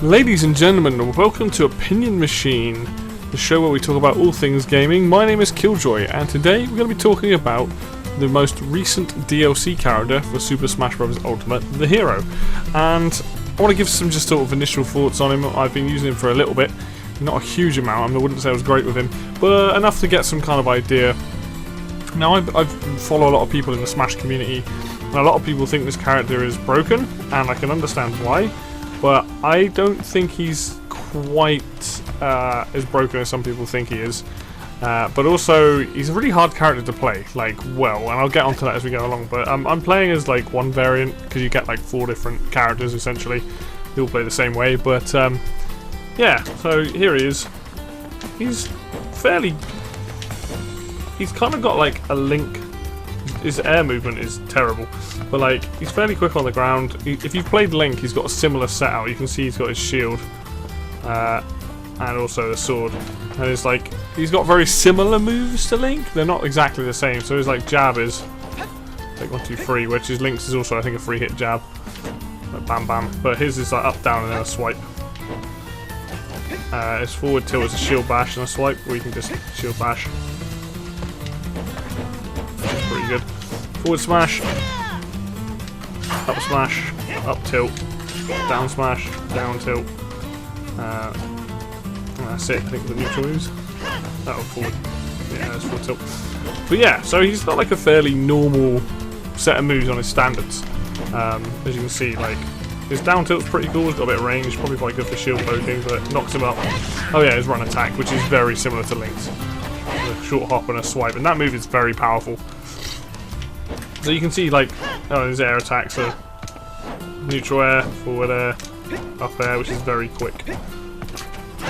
Ladies and gentlemen, welcome to Opinion Machine, the show where we talk about all things gaming. My name is Killjoy, and today we're going to be talking about the most recent DLC character for Super Smash Bros. Ultimate, the Hero. And I want to give some just sort of initial thoughts on him. I've been using him for a little bit, not a huge amount. I wouldn't say I was great with him, but enough to get some kind of idea. Now, I follow a lot of people in the Smash community, and a lot of people think this character is broken, and I can understand why. But I don't think he's quite as broken as some people think he is. But also, he's a really hard character to play, like, well, and I'll get onto that as we go along. But I'm playing as, like, one variant, because you get, like, 4 different characters, essentially. They all play the same way, but, yeah, so here he is. He's kind of got, like, a Link. His air movement is terrible, but like he's fairly quick on the ground. If you've played Link, he's got a similar setup. You can see he's got his shield and also the sword, and it's like he's got very similar moves to Link. They're not exactly the same. So his like jab is like 1, 2, 3, which is Link's is also I think a 3-hit jab, like bam bam. But his is like up, down, and then a swipe. His forward tilt is a shield bash and a swipe, where you can just shield bash. Pretty good. Forward smash, up smash, up tilt, down smash, down tilt. That's it, I think, the neutral moves. Oh, forward. Yeah, that's forward tilt. But yeah, so he's got like a fairly normal set of moves on his standards. As you can see, like, his down tilt's pretty cool, he's got a bit of range, probably quite good for shield poking, but it knocks him up. Oh yeah, his run attack, which is very similar to Link's. A short hop and a swipe, and that move is very powerful. So you can see, like, oh, his air attacks are neutral air, forward air, up air, which is very quick.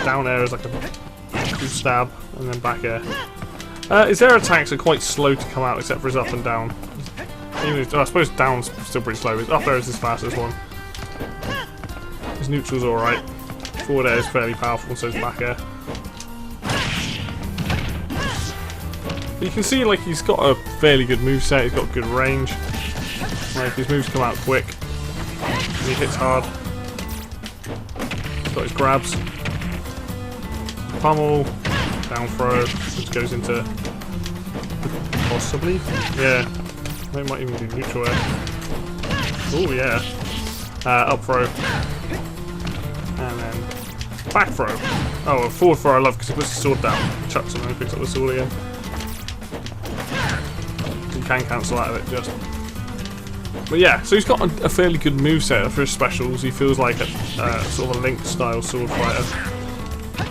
Down air is like a cool stab, and then back air. His air attacks are quite slow to come out, except for his up and down. Even if, I suppose down's still pretty slow. His up air is his fastest one. His neutral's alright. Forward air is fairly powerful, so is back air. But you can see, like, he's got a fairly good moveset, he's got good range. Like, his moves come out quick. And he hits hard. He's got his grabs. Pummel. Down throw, which goes into... possibly? Yeah. They might even do neutral air. Oh, yeah. Up throw. And then... back throw. Oh, a forward throw I love, because he puts the sword down, chucks him, and then picks up the sword again. Can cancel out of it just. But yeah, so he's got a fairly good moveset for his specials. He feels like a sort of a Link style sword fighter,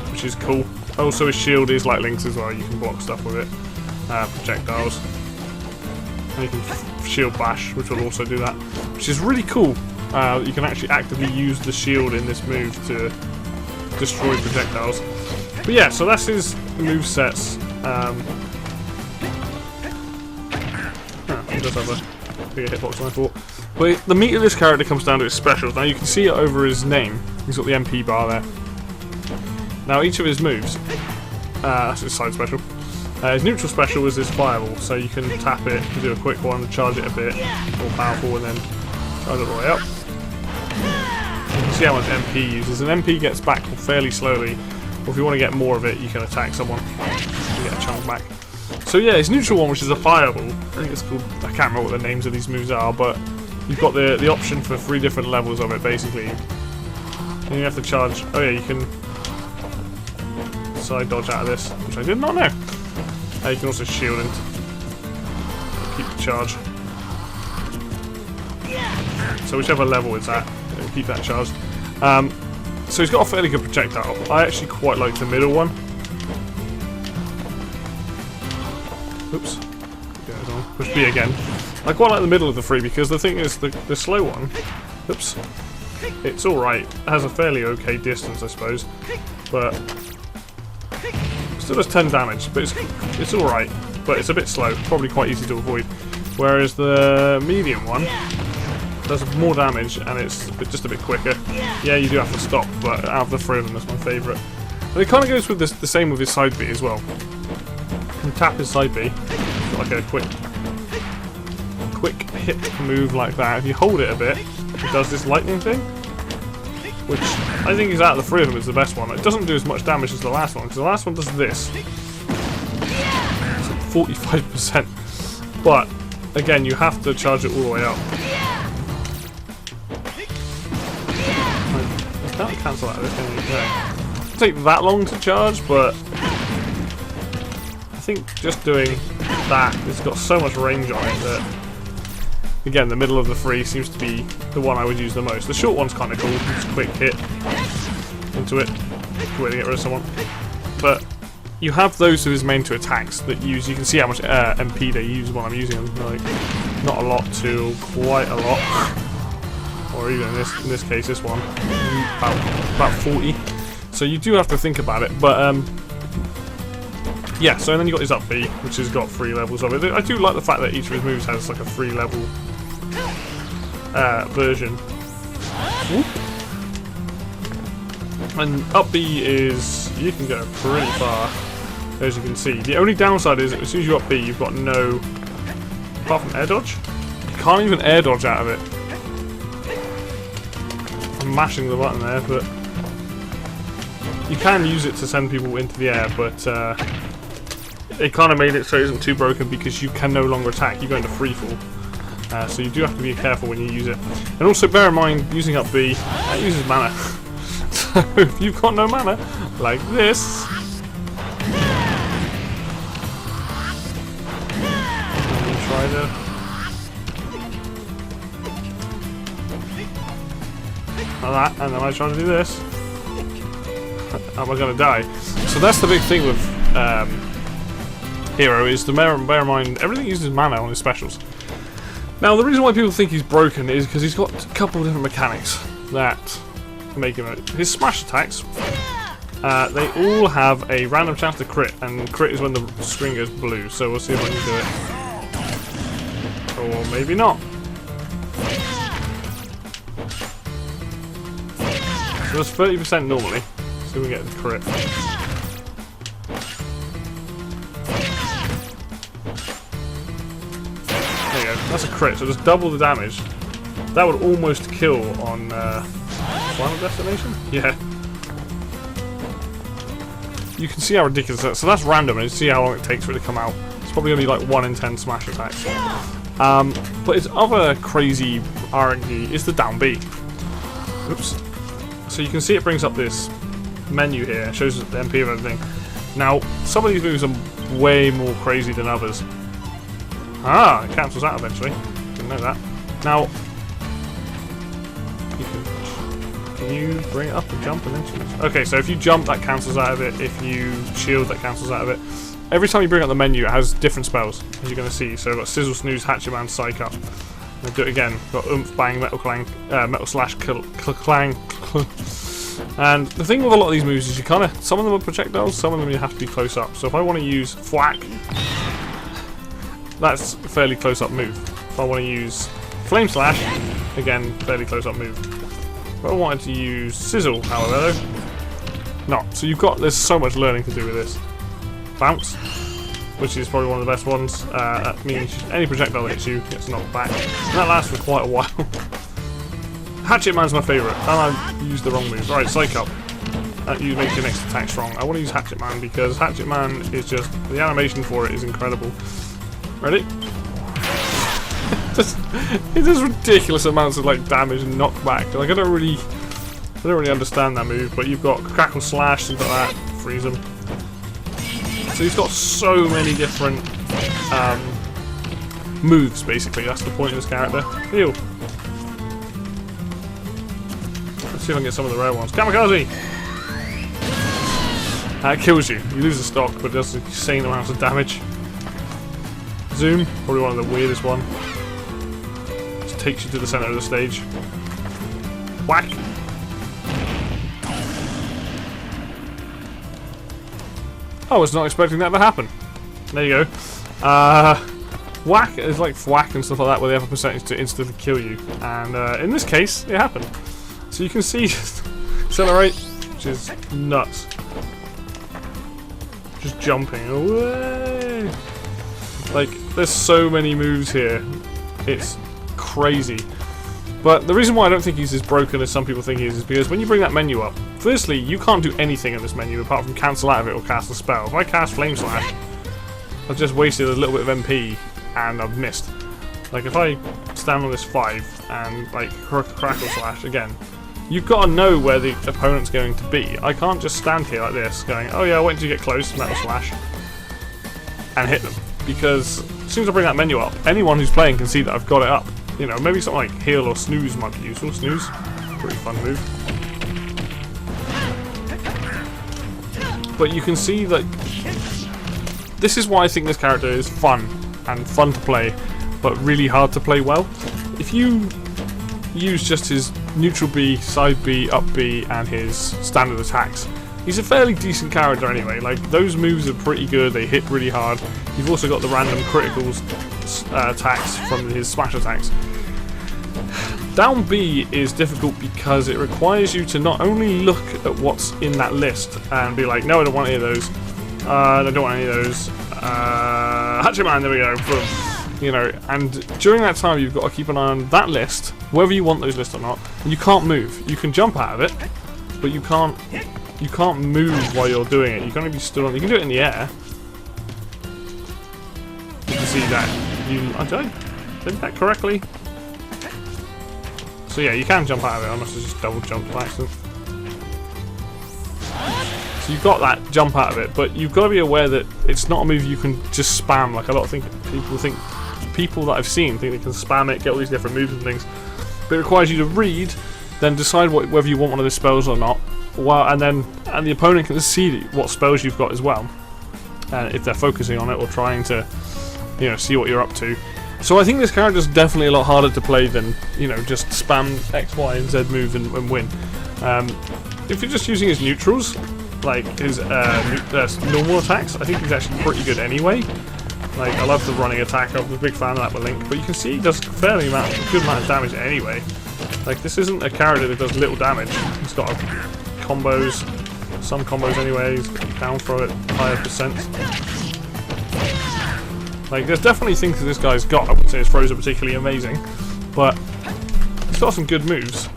which is cool. Also his shield is like Link's as well, you can block stuff with it. Projectiles. And you can shield bash, which will also do that. Which is really cool. You can actually actively use the shield in this move to destroy projectiles. But yeah, so that's his movesets. He does have a bigger hitbox than I thought. But the meat of this character comes down to his specials. Now you can see it over his name. He's got the MP bar there. Now each of his moves, that's his side special. His neutral special is his fireball, so you can tap it, do a quick one, charge it a bit, more powerful, and then charge it all the way up. You can see how much MP he uses. An MP gets back fairly slowly, or if you want to get more of it, you can attack someone and get a chunk back. So yeah, his neutral one, which is a fireball, I think it's called, I can't remember what the names of these moves are, but you've got the option for 3 different levels of it, basically. And you have to charge, oh yeah, you can side dodge out of this, which I did not know. You can also shield and keep the charge. So whichever level it's at, keep that charged. So he's got a fairly good projectile. I actually quite like the middle one. Oops. Push B again. I quite like the middle of the 3 because the thing is, the slow one, oops, it's alright. It has a fairly okay distance, I suppose, but still does 10 damage, but it's alright, but it's a bit slow, probably quite easy to avoid. Whereas the medium one does more damage and it's just a bit quicker. Yeah, you do have to stop, but out of the 3 of them, that's my favourite. And it kind of goes with the same with his side B as well. You can tap his side B, like a quick quick hit move like that, if you hold it a bit, it does this lightning thing, which I think is out of the three of them is the best one. It doesn't do as much damage as the last one, because the last one does this. It's like 45%. But, again, you have to charge it all the way up. I can't cancel out of this, can you? No. It'll take that long to charge, but I think just doing that, it's got so much range on it that, again, the middle of the three seems to be the one I would use the most. The short one's kind of cool, just a quick hit into it, quick way to get rid of someone. But you have those of his main two attacks that use, you can see how much MP they use when I'm using them, like, not a lot to quite a lot. Or even in this case, this one, about 40. So you do have to think about it, but yeah, so then you got his up B, which has got 3 levels of it. I do like the fact that each of his moves has like a 3 level version. Whoop. And up B is, you can go pretty far, as you can see. The only downside is, as soon as you up B, you've got no, apart from air dodge, you can't even air dodge out of it. I'm mashing the button there, but you can use it to send people into the air, but it kind of made it so it isn't too broken because you can no longer attack, you go into free fall. So you do have to be careful when you use it. And also bear in mind, using up B, that uses mana. So if you've got no mana, like this, and you try to like that, and then I try to do this, am I going to die? So that's the big thing with Hero, is to bear in mind, everything uses mana on his specials. Now, the reason why people think he's broken is because he's got a couple of different mechanics that make him... His smash attacks, they all have a random chance to crit, and crit is when the screen goes blue, so we'll see if I can do it. Or maybe not. So that's 30% normally. See if we get the crit. There you go, that's a crit, so just double the damage. That would almost kill on Final Destination? Yeah. You can see how ridiculous that is. So that's random, and you see how long it takes for it to come out. It's probably going to be like 1 in 10 smash attacks. But its other crazy RNG is the down B. Oops. So you can see it brings up this menu here, it shows the MP of everything. Now, some of these moves are way more crazy than others. Ah, it cancels out eventually. Didn't know that. Now, can you bring it up and jump and then choose? Okay, so if you jump, that cancels out of it. If you shield, that cancels out of it. Every time you bring up the menu, it has different spells, as you're going to see. So I've got Sizzle, Snooze, Hatchet Man, Psych Up. I'll do it again. Got Oomph, Bang, Metal Clang, Metal Slash, Clang. And the thing with a lot of these moves is you kind of, some of them are projectiles, some of them you have to be close up. So if I want to use Thwack, that's a fairly close up move. If I want to use Flame Slash, again, fairly close up move. If I wanted to use Sizzle, however, though, not. So there's so much learning to do with this. Bounce, which is probably one of the best ones. That means any projectile that hits you gets knocked back. And that lasts for quite a while. Hatchet Man's my favourite, and I used the wrong move. Alright, Psych Up. That makes your next attack strong. I want to use Hatchet Man because Hatchet Man is just, the animation for it is incredible. Ready? It does ridiculous amounts of like damage and knockback. Like I don't really understand that move, but you've got Crackle Slash, things like that, freeze them. So he's got so many different moves, basically. That's the point of this character. Heal. Let's see if I can get some of the rare ones. Kamikaze! That kills you. You lose the stock, but it does insane amounts of damage. Zoom, probably one of the weirdest one. Just takes you to the center of the stage. Whack! I was not expecting that to happen. There you go. Whack is like thwack and stuff like that, where they have a percentage to instantly kill you. And in this case, it happened. So you can see accelerate, which is nuts. Just jumping away. Like, there's so many moves here. It's crazy. But the reason why I don't think he's as broken as some people think he is because when you bring that menu up, firstly, you can't do anything in this menu apart from cancel out of it or cast a spell. If I cast Flame Slash, I've just wasted a little bit of MP and I've missed. Like if I stand on this 5 and like Crackle Slash again, you've got to know where the opponent's going to be. I can't just stand here like this going, oh yeah, I wait until you get close, Metal Slash, and hit them. Because as soon as I bring that menu up, anyone who's playing can see that I've got it up. You know, maybe something like Heal or Snooze might be useful. Snooze, pretty fun move. But you can see that this is why I think this character is fun and fun to play, but really hard to play well. If you use just his neutral B, side B, up B, and his standard attacks, he's a fairly decent character anyway. Like, those moves are pretty good, they hit really hard. You've also got the random criticals attacks from his smash attacks. Down B is difficult because it requires you to not only look at what's in that list and be like, no, I don't want any of those. I don't want any of those. Hachiman, there we go. Boom. You know, and during that time you've got to keep an eye on that list, whether you want those lists or not, and you can't move. You can jump out of it, but you can't move while you're doing it. You can only be stood on. You can do it in the air. You can see that. Did I did that correctly? So yeah, you can jump out of it. I must have just double jumped by accident. So you've got that jump out of it, but you've got to be aware that it's not a move you can just spam. Like a lot of people that I've seen think they can spam it, get all these different moves and things. But it requires you to read, then decide whether you want one of the spells or not. Well, and the opponent can see what spells you've got as well, if they're focusing on it or trying to, you know, see what you're up to. So I think this character is definitely a lot harder to play than, you know, just spam X, Y, and Z move and win. If you're just using his neutrals, like his normal attacks, I think he's actually pretty good anyway. Like, I love the running attack. I'm a big fan of that with Link, but you can see he does a good amount of damage anyway. Like, this isn't a character that does little damage. He's got combos, some combos anyways, down throw it, higher percent. Like, there's definitely things that this guy's got. I wouldn't say his throws are particularly amazing, but he's got some good moves.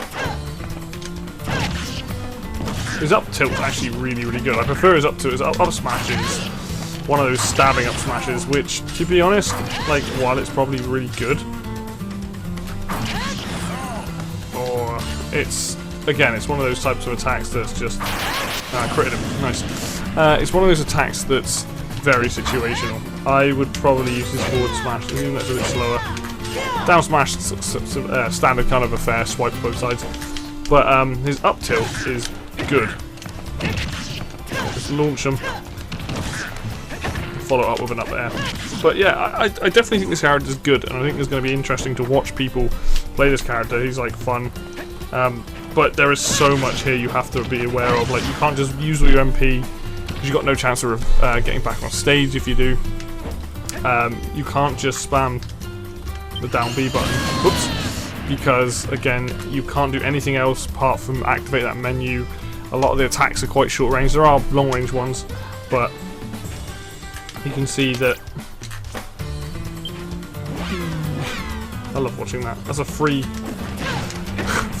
His up tilt is actually really, really good. I prefer his up tilt. His up smash is one of those stabbing up smashes, which, to be honest, like, while it's probably really good, or it's, again, it's one of those types of attacks that's just critted him. Nice. It's one of those attacks that's very situational. I would probably use his forward smash, even though it's a bit slower. Down smash, standard kind of affair, swipe both sides. But his up tilt is good. Just launch him, follow up with an up air. But yeah, I definitely think this character is good, and I think it's going to be interesting to watch people play this character. He's like fun. But there is so much here you have to be aware of. Like, you can't just use all your MP, because you've got no chance of getting back on stage if you do. You can't just spam the down B button. Whoops. Because, again, you can't do anything else apart from activate that menu. A lot of the attacks are quite short range. There are long range ones, but you can see that. I love watching that. That's a free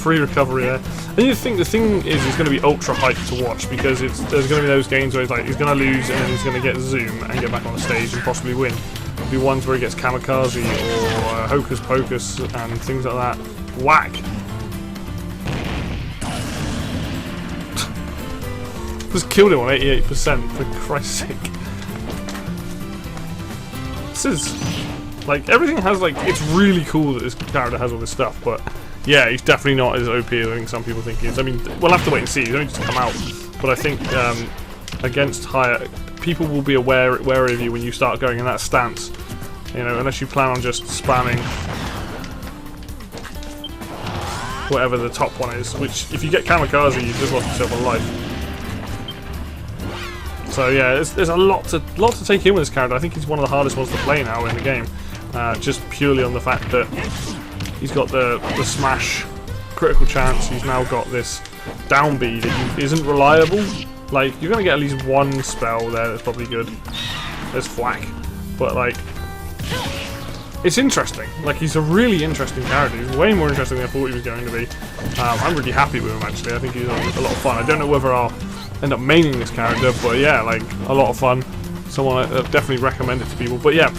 recovery there. And you think the thing is, it's going to be ultra hyped to watch, because there's going to be those games where he's going to lose and then he's going to get zoom and get back on the stage and possibly win. There'll be ones where he gets kamikaze or hocus pocus and things like that. Whack! Just killed him on 88%, for Christ's sake. This is, like, everything has, like, it's really cool that this character has all this stuff, but yeah, he's definitely not as OP as I think some people think he is. I mean, we'll have to wait and see. He's only just come out, but I think against higher, people will be wary of you when you start going in that stance. You know, unless you plan on just spamming whatever the top one is. Which, if you get kamikaze, you've just lost yourself a life. So yeah, there's a lot to take in with this character. I think he's one of the hardest ones to play now in the game, just purely on the fact that he's got the smash critical chance. He's now got this down B that isn't reliable. Like, you're gonna get at least one spell there that's probably good. There's Thwack, but like, it's interesting. Like, he's a really interesting character. He's way more interesting than I thought he was going to be. I'm really happy with him, actually. I think he's a lot of fun. I don't know whether I'll end up maining this character, but yeah, like, a lot of fun. Someone I definitely recommend it to people. But yeah,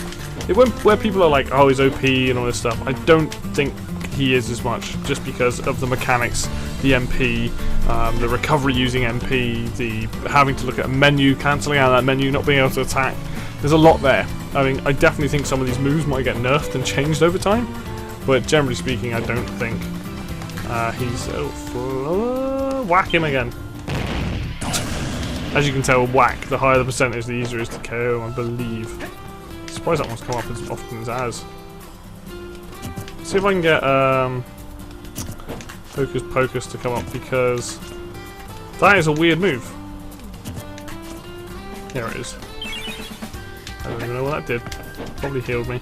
it went where people are like, oh, he's OP and all this stuff. I don't think he is as much, just because of the mechanics, the MP, the recovery using MP, the having to look at a menu, cancelling out that menu, not being able to attack. There's a lot there. I mean, I definitely think some of these moves might get nerfed and changed over time, but generally speaking, I don't think he's... whack him again. As you can tell, whack, the higher the percentage, the easier it is to KO, I believe. I'm surprised that one's come up as often as it has. See if I can get Hocus Pocus to come up, because that is a weird move. Here it is. I don't even know what that did. Probably healed me.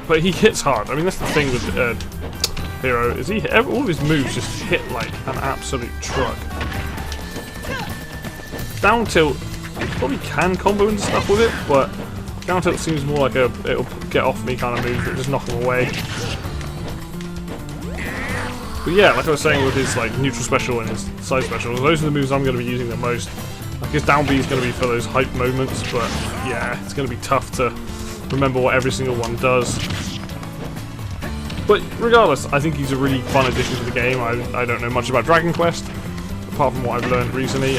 But he hits hard. I mean, that's the thing with Hero, is all of his moves just hit like an absolute truck. Down tilt, you probably can combo and stuff with it, but down tilt seems more like it'll get off me kind of move, it'll just knock him away. But yeah, like I was saying with his like neutral special and his side special, those are the moves I'm going to be using the most. Like his down B is going to be for those hype moments, but yeah, it's going to be tough to remember what every single one does. But regardless, I think he's a really fun addition to the game. I don't know much about Dragon Quest, apart from what I've learned recently.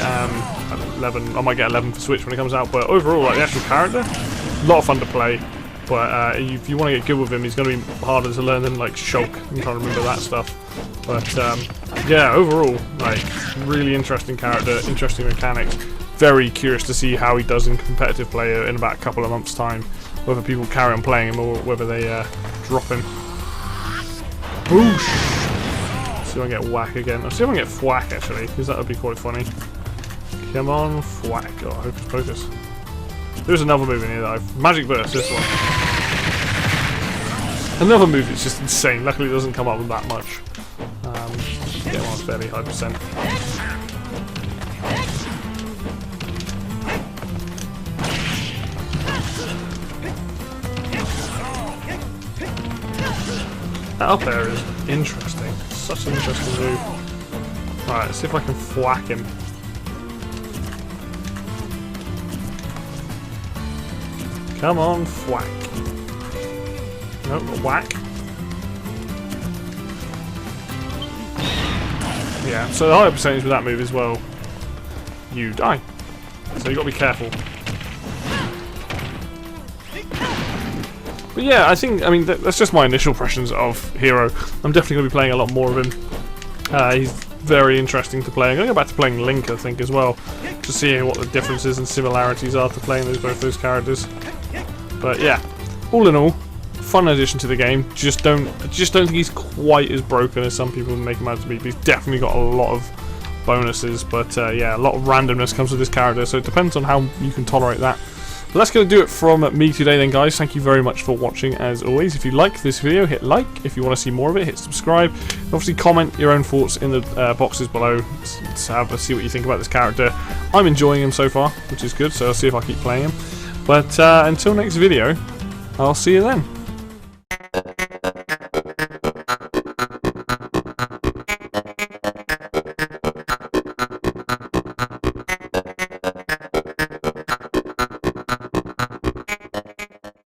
11, I might get 11 for Switch when it comes out, but overall, like the actual character, a lot of fun to play. But if you want to get good with him, he's going to be harder to learn than like Shulk. I'm trying to remember that stuff. But yeah, overall, like really interesting character, interesting mechanics. Very curious to see how he does in competitive play in about a couple of months' time. Whether people carry on playing him or whether they drop him. Boosh! See if I can get whack again. I'll see if I can get thwack actually, because that would be quite funny. Come on, thwack. Oh, Hocus Pocus. There's another move in here that I've... Magic Burst, this one. Another move that's just insane. Luckily it doesn't come up with that much. Get one fairly high percent. That up air is interesting. Such an interesting move. Alright, let's see if I can thwack him. Come on, thwack. Nope, not whack. Yeah, so the higher percentage with that move as well, you die. So you got to be careful. But yeah, I mean, that's just my initial impressions of Hero. I'm definitely going to be playing a lot more of him. He's very interesting to play. I'm going to go back to playing Link, I think, as well, to see what the differences and similarities are to playing both those characters. But yeah, all in all, fun addition to the game. I just don't think he's quite as broken as some people make him out to be. But he's definitely got a lot of bonuses. But yeah, a lot of randomness comes with this character, so it depends on how you can tolerate that. But that's going to do it from me today then, guys. Thank you very much for watching, as always. If you like this video, hit like. If you want to see more of it, hit subscribe. And obviously comment your own thoughts in the boxes below to see what you think about this character. I'm enjoying him so far, which is good, so I'll see if I keep playing him. But until next video, I'll see you then.